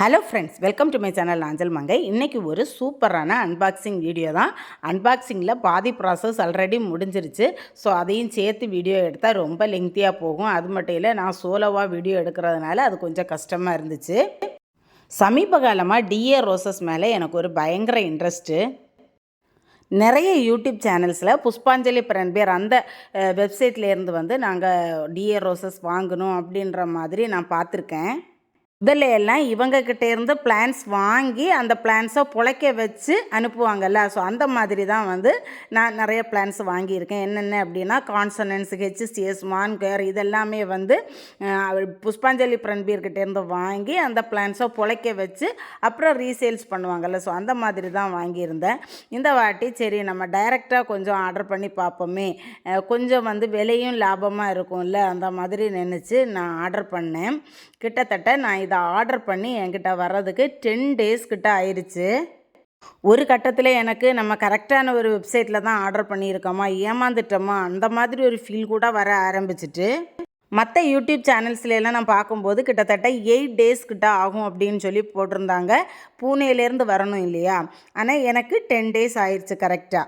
Hello friends, welcome to my channel Nanjal Mangai. இன்றைக்கி ஒரு சூப்பரான அன்பாக்சிங் வீடியோ தான். அன்பாக்சிங்கில் பாதி ப்ராசஸ் ஆல்ரெடி முடிஞ்சிருச்சு. ஸோ அதையும் சேர்த்து வீடியோ எடுத்தால் ரொம்ப லெங்க்த்தியாக போகும். அது மட்டும் இல்லை, நான் சோலோவாக வீடியோ எடுக்கிறதுனால அது கொஞ்சம் கஷ்டமாக இருந்துச்சு. சமீப காலமாக டிஏ ரோசஸ் மேலே எனக்கு ஒரு பயங்கர இன்ட்ரெஸ்ட்டு. நிறைய யூடியூப் சேனல்ஸில் புஷ்பாஞ்சலி பிரன்பேர் அந்த வெப்சைட்லேருந்து வந்து நாங்கள் டிஏ ரோசஸ் வாங்கணும் அப்படின்ற மாதிரி நான் பார்த்துருக்கேன். இதில் எல்லாம் இவங்கக்கிட்ட இருந்து பிளான்ஸ் வாங்கி அந்த பிளான்ஸை புழைக்க வச்சு அனுப்புவாங்கல்ல. ஸோ அந்த மாதிரி தான் வந்து நான் நிறைய பிளான்ஸ் வாங்கியிருக்கேன். என்னென்ன அப்படின்னா கான்சனன்ஸ், ஹெச்சிஎஸ், மான்கர் இதெல்லாமே வந்து புஷ்பாஞ்சலி பிரன்பீர்கிட்ட இருந்து வாங்கி அந்த பிளான்ஸை புழைக்க வச்சு அப்புறம் ரீசேல்ஸ் பண்ணுவாங்கல்ல. ஸோ அந்த மாதிரி தான் வாங்கியிருந்தேன். இந்த வாட்டி சரி நம்ம டைரெக்டாக கொஞ்சம் ஆர்டர் பண்ணி பார்ப்போமே, கொஞ்சம் வந்து விலையும் லாபமாக இருக்கும்ல, அந்த மாதிரி நினச்சி நான் ஆர்டர் பண்ணேன். கிட்டத்தட்ட நான் இதை ஆர்டர் பண்ணி என்கிட்ட வர்றதுக்கு 10 days கிட்ட ஆயிடுச்சு. ஒரு கட்டத்தில் எனக்கு நம்ம கரெக்டான ஒரு வெப்சைட்டில் தான் ஆர்டர் பண்ணியிருக்கோமா, ஏமாந்துட்டோமா, அந்த மாதிரி ஒரு ஃபீல் கூட வர ஆரம்பிச்சிட்டு. மற்ற யூடியூப் சேனல்ஸ்லாம் நான் பார்க்கும்போது கிட்டத்தட்ட 8 days கிட்ட ஆகும் அப்படின்னு சொல்லி போட்டிருந்தாங்க. பூனேலேருந்து வரணும் இல்லையா. ஆனால் எனக்கு 10 days ஆயிடுச்சு கரெக்டாக.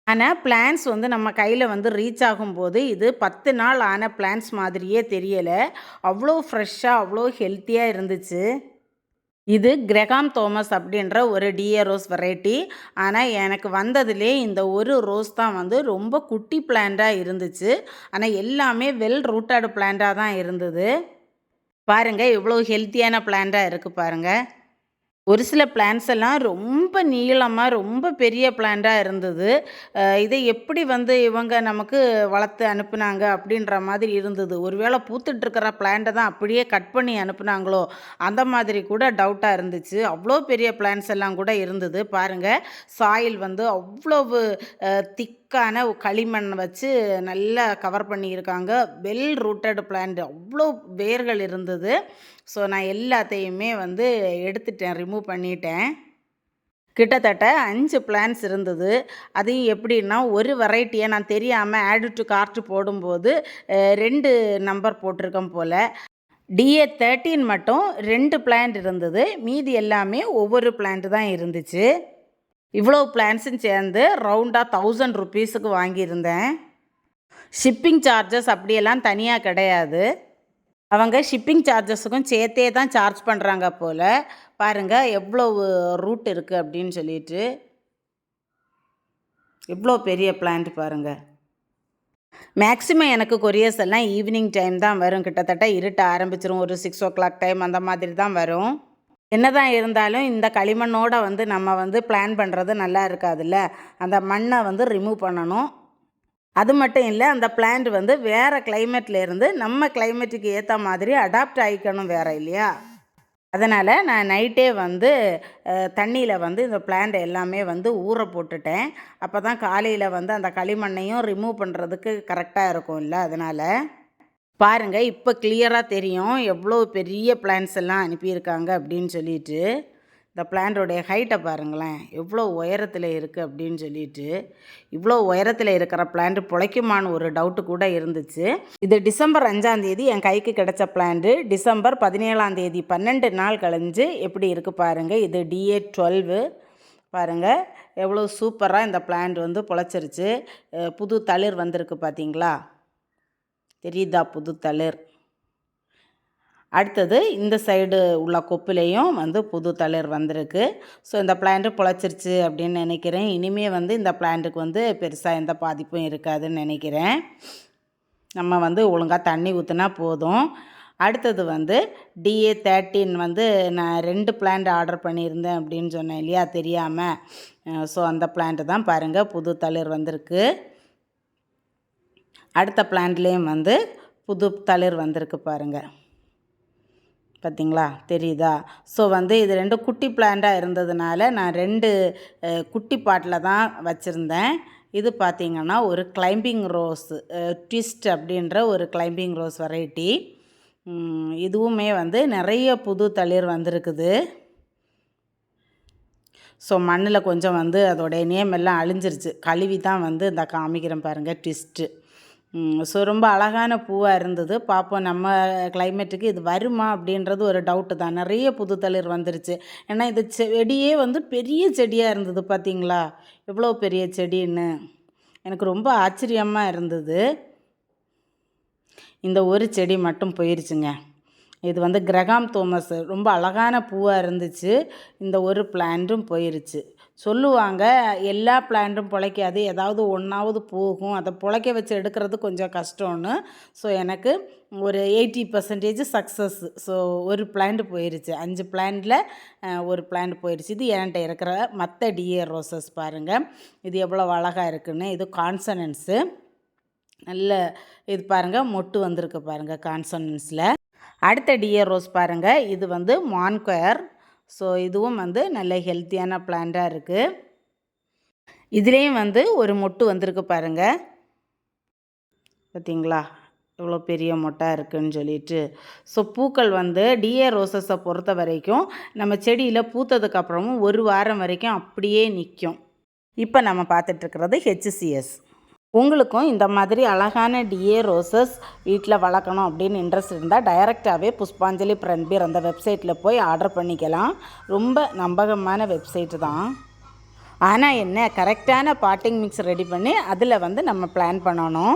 ஆனால் பிளான்ஸ் வந்து நம்ம கையில் வந்து ரீச் ஆகும்போது இது 10 நாள் ஆன பிளான்ஸ் மாதிரியே தெரியலை. அவ்வளோ ஃப்ரெஷ்ஷாக அவ்வளோ ஹெல்த்தியாக இருந்துச்சு. இது கிரகாம் தோமஸ் அப்படின்ற ஒரு டிஏ ரோஸ் வெரைட்டி. ஆனால் எனக்கு வந்ததுலே இந்த ஒரு ரோஸ் தான் வந்து ரொம்ப குட்டி பிளான்ட்டாக இருந்துச்சு. ஆனால் எல்லாமே வெல் ரூட்டட் பிளான்ட்டாக தான் இருந்தது. பாருங்கள் எவ்வளோ ஹெல்த்தியான பிளான்ட்டாக இருக்குது பாருங்கள். ஒரு சில பிளான்ஸ் எல்லாம் ரொம்ப நீளமாக ரொம்ப பெரிய பிளான்ட்டாக இருந்தது. இதை எப்படி வந்து இவங்க நமக்கு வளர்த்து அனுப்புனாங்க அப்படின்ற மாதிரி இருந்தது. ஒருவேளை பூத்துட்ருக்கிற பிளான்ட்டை தான் அப்படியே கட் பண்ணி அனுப்புனாங்களோ அந்த மாதிரி கூட டவுட்டாக இருந்துச்சு. அவ்வளோ பெரிய பிளான்ஸ் எல்லாம் கூட இருந்தது. பாருங்கள், சாயில் வந்து அவ்வளவு திக்கான களிமண் வச்சு நல்லா கவர் பண்ணியிருக்காங்க. வெல் ரூட்டட் பிளான்ட், அவ்வளோ வேர்கள் இருந்தது. ஸோ நான் எல்லாத்தையுமே வந்து எடுத்துட்டேன், ரிமூவ் பண்ணிட்டேன். கிட்டத்தட்ட 5 பிளான்ஸ் இருந்தது. அதையும் எப்படின்னா, ஒரு வெரைட்டியை நான் தெரியாமல் ஆட் டு கார்ட் போடும்போது 2 நம்பர் போட்டிருக்கேன் போல். DA13 மட்டும் 2 பிளான்ட் இருந்தது. மீதி எல்லாமே ஒவ்வொரு பிளான்ட் தான் இருந்துச்சு. இவ்வளோ பிளான்ஸும் சேர்ந்து ரவுண்டாக 1000 rupeesக்கு வாங்கியிருந்தேன். ஷிப்பிங் சார்ஜஸ் அப்படியெல்லாம் தனியாக கிடையாது. அவங்க ஷிப்பிங் சார்ஜஸுக்கும் சேர்த்தே தான் சார்ஜ் பண்ணுறாங்க போல். பாருங்கள் எவ்வளோ ரூட் இருக்குது அப்படின்னு சொல்லிட்டு. எவ்வளோ பெரிய பிளான்ட் பாருங்கள். மேக்ஸிமம் எனக்கு கொரியர்ஸ் எல்லாம் ஈவினிங் டைம் தான் வரும். கிட்டத்தட்ட இருட்ட ஆரம்பிச்சிரும். ஒரு 6 o'clock டைம் அந்த மாதிரி தான் வரும். என்னதான் இருந்தாலும் இந்த களிமண்ணோடு வந்து நம்ம வந்து பிளான் பண்ணுறது நல்லா இருக்காதுல்ல. அந்த மண்ணை வந்து ரிமூவ் பண்ணணும். அது மட்டும் இல்லை, அந்த பிளான்ட் வந்து வேறு கிளைமேட்லேருந்து நம்ம கிளைமேட்டுக்கு ஏற்ற மாதிரி அடாப்ட் ஆகிக்கணும் வேறு இல்லையா. அதனால் நான் நைட்டே வந்து தண்ணியில் வந்து இந்த பிளான்ட் எல்லாமே வந்து ஊற போட்டுட்டேன். அப்போ தான் காலையில் வந்து அந்த களிமண்ணையும் ரிமூவ் பண்ணுறதுக்கு கரெக்டாக இருக்கும் இல்லை. அதனால் பாருங்கள், இப்போ கிளியராக தெரியும் எவ்வளோ பெரிய பிளான்ட்ஸ் எல்லாம் அனுப்பியிருக்காங்க அப்படின்னு சொல்லிட்டு. இந்த பிளான்ட்டோடைய ஹைட்டை பாருங்களேன், எவ்வளோ உயரத்தில் இருக்குது அப்படின்னு சொல்லிட்டு. இவ்வளோ உயரத்தில் இருக்கிற பிளான்ட் பிழைக்குமான்னு ஒரு டவுட்டு கூட இருந்துச்சு. இது டிசம்பர் 5 என் கைக்கு கிடச்ச பிளான்ட்டு. டிசம்பர் 17 12 நாள் கழிஞ்சு எப்படி இருக்குது பாருங்கள். இது DA12 பாருங்கள், எவ்வளோ சூப்பராக இந்த பிளான்ட் வந்து பொழைச்சிருச்சு. புது தளிர் வந்திருக்கு பார்த்தீங்களா, தெரியுதா புது தளிர். அடுத்தது இந்த சைடு உள்ள கொப்புலேயும் வந்து புது தளிர் வந்திருக்கு. ஸோ இந்த பிளான்ட்டு பொழைச்சிருச்சு அப்படின்னு நினைக்கிறேன். இனிமேல் வந்து இந்த பிளான்ட்டுக்கு வந்து பெருசாக எந்த பாதிப்பும் இருக்காதுன்னு நினைக்கிறேன். நம்ம வந்து ஒழுங்காக தண்ணி ஊற்றினா போதும். அடுத்தது வந்து DA13 வந்து நான் 2 பிளான்ட் ஆர்டர் பண்ணியிருந்தேன் அப்படின்னு சொன்னேன் இல்லையா, தெரியாமல். ஸோ அந்த பிளான்ட்டு தான் பாருங்கள் புது தளிர் வந்திருக்கு. அடுத்த பிளான்ட்லேயும் வந்து புது தளிர் வந்திருக்கு பாருங்கள், பார்த்திங்களா, தெரியுதா. ஸோ வந்து இது 2 குட்டி பிளான்ட்டாக இருந்ததுனால நான் 2 குட்டி பாட்டில் தான் வச்சுருந்தேன். இது பார்த்திங்கன்னா ஒரு கிளைம்பிங் ரோஸ், ட்விஸ்ட் அப்படின்ற ஒரு கிளைம்பிங் ரோஸ் வெரைட்டி. இதுவுமே வந்து நிறைய புது தளிர் வந்திருக்குது. ஸோ மண்ணில் கொஞ்சம் வந்து அதோடைய நேம் எல்லாம் அழிஞ்சிருச்சு. கழுவி தான் வந்து இந்த காமிக்கிறேன் பாருங்கள், ட்விஸ்ட்டு. ஸோ ரொம்ப அழகான பூவாக இருந்தது. பார்ப்போம் நம்ம கிளைமேட்டுக்கு இது வருமா அப்படின்றது ஒரு டவுட்டு தான். நிறைய புது தளிர் வந்துருச்சு. ஏன்னா இது செடியே வந்து பெரிய செடியாக இருந்தது பார்த்தீங்களா, எவ்வளோ பெரிய செடின்னு எனக்கு ரொம்ப ஆச்சரியமாக இருந்தது. இந்த ஒரு செடி மட்டும் போயிருச்சுங்க. இது வந்து கிரகாம் தோமஸ் ரொம்ப அழகான பூவாக இருந்துச்சு. இந்த ஒரு பிளான்ட்டும் போயிருச்சு. சொல்லுவாங்க எல்லா பிளான்ட்டும் பிழைக்காது, ஏதாவது ஒன்றாவது போகும், அதை பிழைக்க வச்சு எடுக்கிறது கொஞ்சம் கஷ்டம்னு. ஸோ எனக்கு ஒரு 80% சக்ஸஸ். ஸோ ஒரு பிளான்ட் போயிருச்சு. 5 பிளான்ட்டில் ஒரு பிளான்ட் போயிடுச்சு. இது என்கிட்ட இருக்கிற மற்ற டிஏ ரோசஸ் பாருங்கள், இது எவ்வளோ அழகாக இருக்குன்னு. இது கான்சனன்ஸு நல்ல இது பாருங்கள், மொட்டு வந்திருக்கு பாருங்கள் கான்சனன்ஸில். அடுத்த டிஏ ரோஸ் பாருங்கள், இது வந்து மான்கொயர். ஸோ இதுவும் வந்து நல்ல ஹெல்த்தியான பிளான்ட்டாக இருக்குது. இதுலேயும் வந்து ஒரு மொட்டு வந்திருக்கு பாருங்கள், பார்த்தீங்களா எவ்வளோ பெரிய மொட்டாக இருக்குதுன்னு சொல்லிட்டு. ஸோ பூக்கள் வந்து டிஏ ரோசஸை பொறுத்த வரைக்கும் நம்ம செடியில் பூத்ததுக்கப்புறமும் ஒரு வாரம் வரைக்கும் அப்படியே நிற்கும். இப்போ நம்ம பார்த்துட்ருக்கிறது HCS. உங்களுக்கும் இந்த மாதிரி அழகான டிஏ ரோசஸ் வீட்டில் வளர்க்கணும் அப்படின்னு இன்ட்ரெஸ்ட் இருந்தால் டைரெக்டாகவே புஷ்பாஞ்சலி பிரன்பீர் அந்த வெப்சைட்டில் போய் ஆர்டர் பண்ணிக்கலாம். ரொம்ப நம்பகமான வெப்சைட்டு தான். ஆனால் என்ன, கரெக்டான பாட்டிங் மிக்ஸ் ரெடி பண்ணி அதில் வந்து நம்ம பிளான் பண்ணணும்.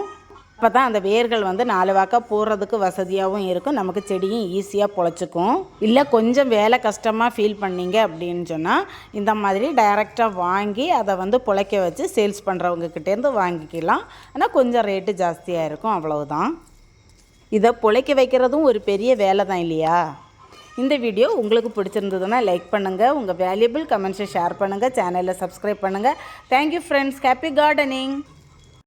அப்போ தான் அந்த வேர்கள் வந்து 4 வாக்காக போடுறதுக்கு வசதியாகவும் இருக்கும், நமக்கு செடியும் ஈஸியாக பொழைச்சிக்கும். இல்லை கொஞ்சம் வேலை கஷ்டமாக ஃபீல் பண்ணிங்க அப்படின்னு சொன்னால் இந்த மாதிரி டைரெக்டாக வாங்கி அதை வந்து பொழைக்க வச்சு சேல்ஸ் பண்ணுறவங்கக்கிட்டேருந்து வாங்கிக்கலாம். ஆனால் கொஞ்சம் ரேட்டு ஜாஸ்தியாக இருக்கும், அவ்வளவுதான். இதை பொழைக்க வைக்கிறதும் ஒரு பெரிய வேலை தான் இல்லையா? இந்த வீடியோ உங்களுக்கு பிடிச்சிருந்ததுன்னா லைக் பண்ணுங்கள், உங்கள் வேல்யூபிள் கமெண்ட்ஸை ஷேர் பண்ணுங்கள், சேனலை சப்ஸ்கிரைப் பண்ணுங்கள். Thank you friends, happy gardening.